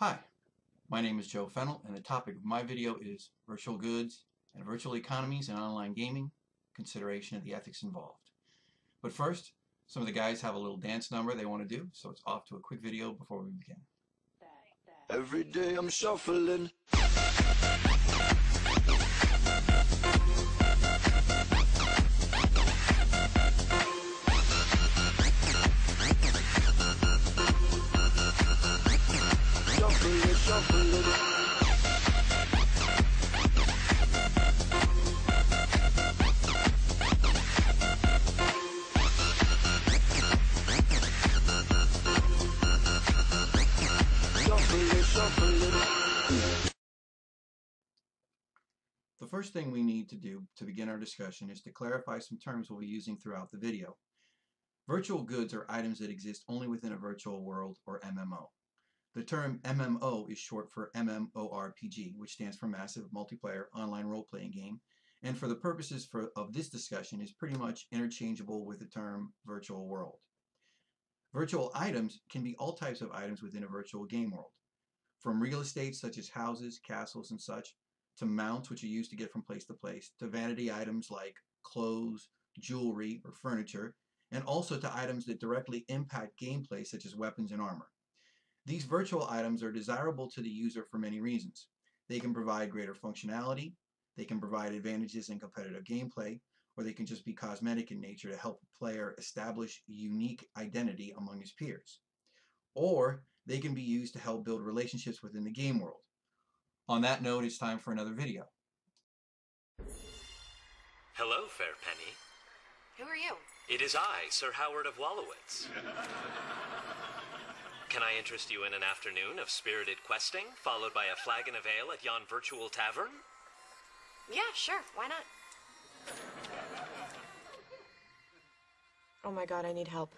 Hi, my name is Joe Fennell, and the topic of my video is virtual goods and virtual economies in online gaming, consideration of the ethics involved. But first, some of the guys have a little dance number they want to do, so it's off to a quick video before we begin. Every day I'm shuffling. The first thing we need to do to begin our discussion is to clarify some terms we'll be using throughout the video. Virtual goods are items that exist only within a virtual world, or MMO. The term MMO is short for MMORPG, which stands for Massive Multiplayer Online Role-Playing Game, and for the purposes of this discussion is pretty much interchangeable with the term virtual world. Virtual items can be all types of items within a virtual game world, from real estate such as houses, castles, and such, to mounts which are used to get from place to place, to vanity items like clothes, jewelry, or furniture, and also to items that directly impact gameplay such as weapons and armor. These virtual items are desirable to the user for many reasons. They can provide greater functionality, they can provide advantages in competitive gameplay, or they can just be cosmetic in nature to help a player establish a unique identity among his peers. Or they can be used to help build relationships within the game world. On that note, it's time for another video. Hello, fair penny. Who are you? It is I, Sir Howard of Wallowitz. Can I interest you in an afternoon of spirited questing, followed by a flagon of ale at yon virtual tavern? Yeah, sure. Why not? Oh my god, I need help.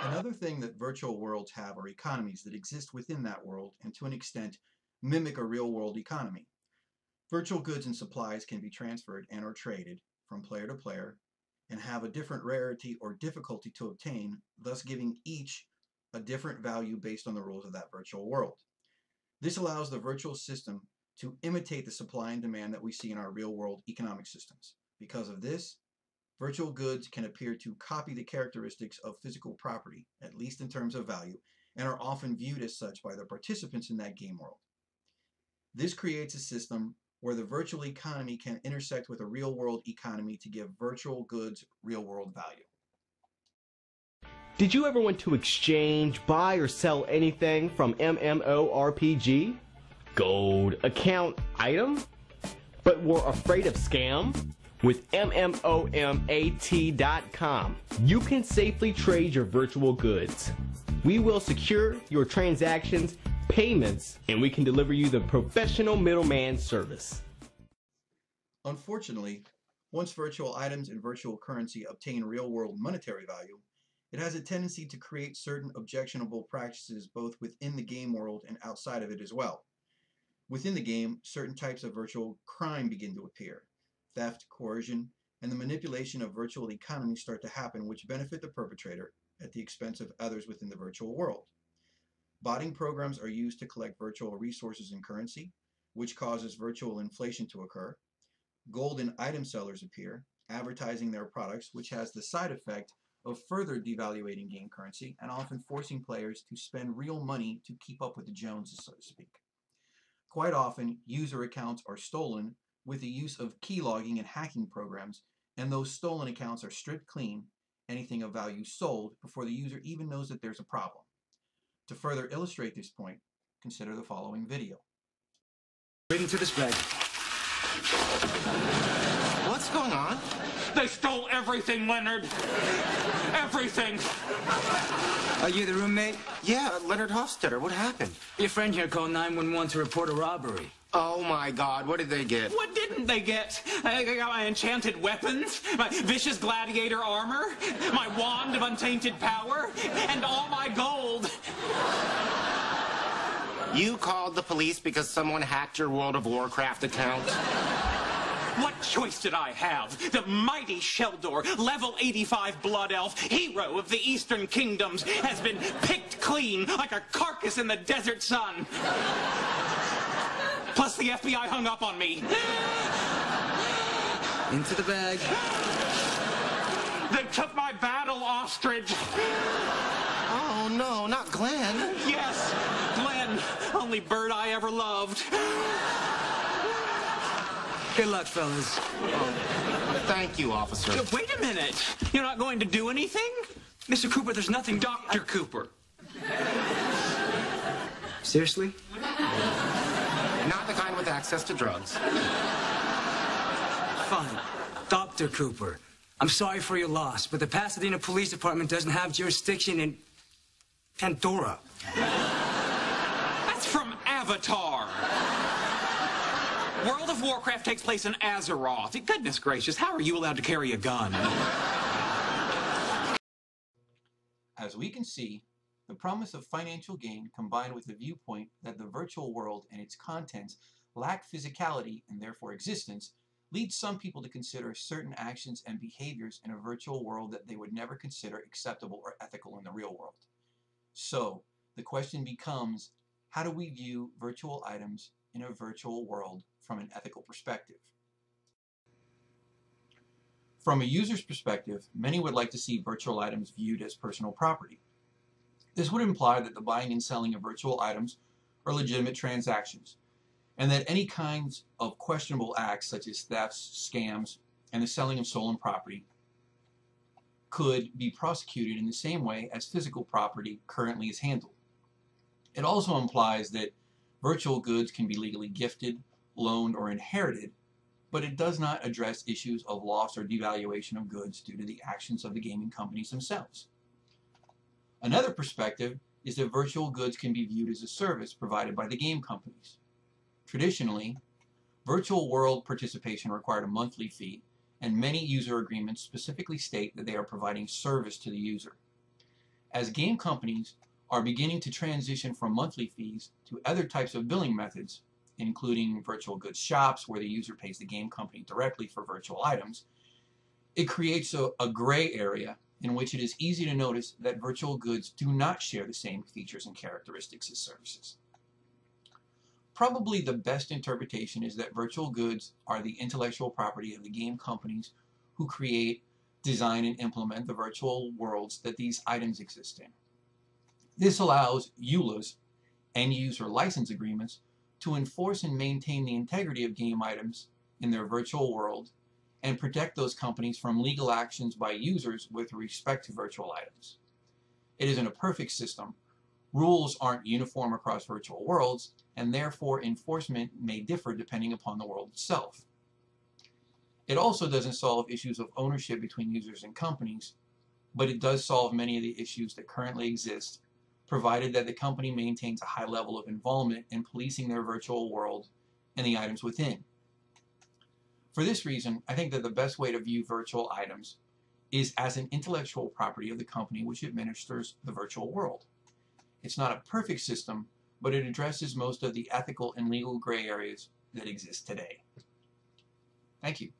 Another thing that virtual worlds have are economies that exist within that world and to an extent mimic a real-world economy. Virtual goods and supplies can be transferred and or traded from player to player and have a different rarity or difficulty to obtain, thus giving each a different value based on the rules of that virtual world. This allows the virtual system to imitate the supply and demand that we see in our real-world economic systems. Because of this, virtual goods can appear to copy the characteristics of physical property, at least in terms of value, and are often viewed as such by the participants in that game world. This creates a system where the virtual economy can intersect with a real-world economy to give virtual goods real-world value. Did you ever want to exchange, buy, or sell anything from MMORPG? Gold, account, item? But were afraid of scam? With MMOMAT.com, you can safely trade your virtual goods. We will secure your transactions, payments, and we can deliver you the professional middleman service. Unfortunately, once virtual items and virtual currency obtain real-world monetary value, it has a tendency to create certain objectionable practices both within the game world and outside of it as well. Within the game, certain types of virtual crime begin to appear. Theft, coercion, and the manipulation of virtual economies start to happen which benefit the perpetrator at the expense of others within the virtual world. Botting programs are used to collect virtual resources and currency, which causes virtual inflation to occur. Gold and item sellers appear, advertising their products, which has the side effect of further devaluating game currency and often forcing players to spend real money to keep up with the Joneses, so to speak. Quite often, user accounts are stolen with the use of keylogging and hacking programs, and those stolen accounts are stripped clean, anything of value sold, before the user even knows that there's a problem. To further illustrate this point, consider the following video. Reading through this bag. What's going on? They stole everything, Leonard. Everything. Are you the roommate? Yeah, Leonard Hofstetter, what happened? Your friend here called 911 to report a robbery. Oh my God, what did they get? What didn't they get? I got my enchanted weapons, my vicious gladiator armor, my wand of untainted power, and all my gold. You called the police because someone hacked your World of Warcraft account? What choice did I have? The mighty Sheldor, level 85 blood elf, hero of the Eastern Kingdoms, has been picked clean like a carcass in the desert sun. Plus the FBI hung up on me. Into the bag. They took my battle ostrich. Oh, no, not Glenn. Yes, Glenn, only bird I ever loved. Good luck, fellas. Thank you, officer. Wait a minute. You're not going to do anything? Mr. Cooper, there's nothing... Dr. Cooper. Seriously? Not the kind with access to drugs. Fine. Dr. Cooper, I'm sorry for your loss, but the Pasadena Police Department doesn't have jurisdiction in Pandora. That's from Avatar. World of Warcraft takes place in Azeroth. Goodness gracious, how are you allowed to carry a gun? As we can see, the promise of financial gain combined with the viewpoint that the virtual world and its contents lack physicality and therefore existence leads some people to consider certain actions and behaviors in a virtual world that they would never consider acceptable or ethical in the real world. So, the question becomes, how do we view virtual items in a virtual world from an ethical perspective? From a user's perspective, many would like to see virtual items viewed as personal property. This would imply that the buying and selling of virtual items are legitimate transactions, and that any kinds of questionable acts such as thefts, scams, and the selling of stolen property could be prosecuted in the same way as physical property currently is handled. It also implies that virtual goods can be legally gifted, loaned, or inherited, but it does not address issues of loss or devaluation of goods due to the actions of the gaming companies themselves. Another perspective is that virtual goods can be viewed as a service provided by the game companies. Traditionally, virtual world participation required a monthly fee, and many user agreements specifically state that they are providing service to the user. As game companies are beginning to transition from monthly fees to other types of billing methods, including virtual goods shops where the user pays the game company directly for virtual items, it creates a gray area in which it is easy to notice that virtual goods do not share the same features and characteristics as services. Probably the best interpretation is that virtual goods are the intellectual property of the game companies who create, design, and implement the virtual worlds that these items exist in. This allows EULAs, end user license agreements, to enforce and maintain the integrity of game items in their virtual world and protect those companies from legal actions by users with respect to virtual items. It isn't a perfect system. Rules aren't uniform across virtual worlds, and therefore enforcement may differ depending upon the world itself. It also doesn't solve issues of ownership between users and companies, but it does solve many of the issues that currently exist, provided that the company maintains a high level of involvement in policing their virtual world and the items within. For this reason, I think that the best way to view virtual items is as an intellectual property of the company which administers the virtual world. It's not a perfect system, but it addresses most of the ethical and legal gray areas that exist today. Thank you.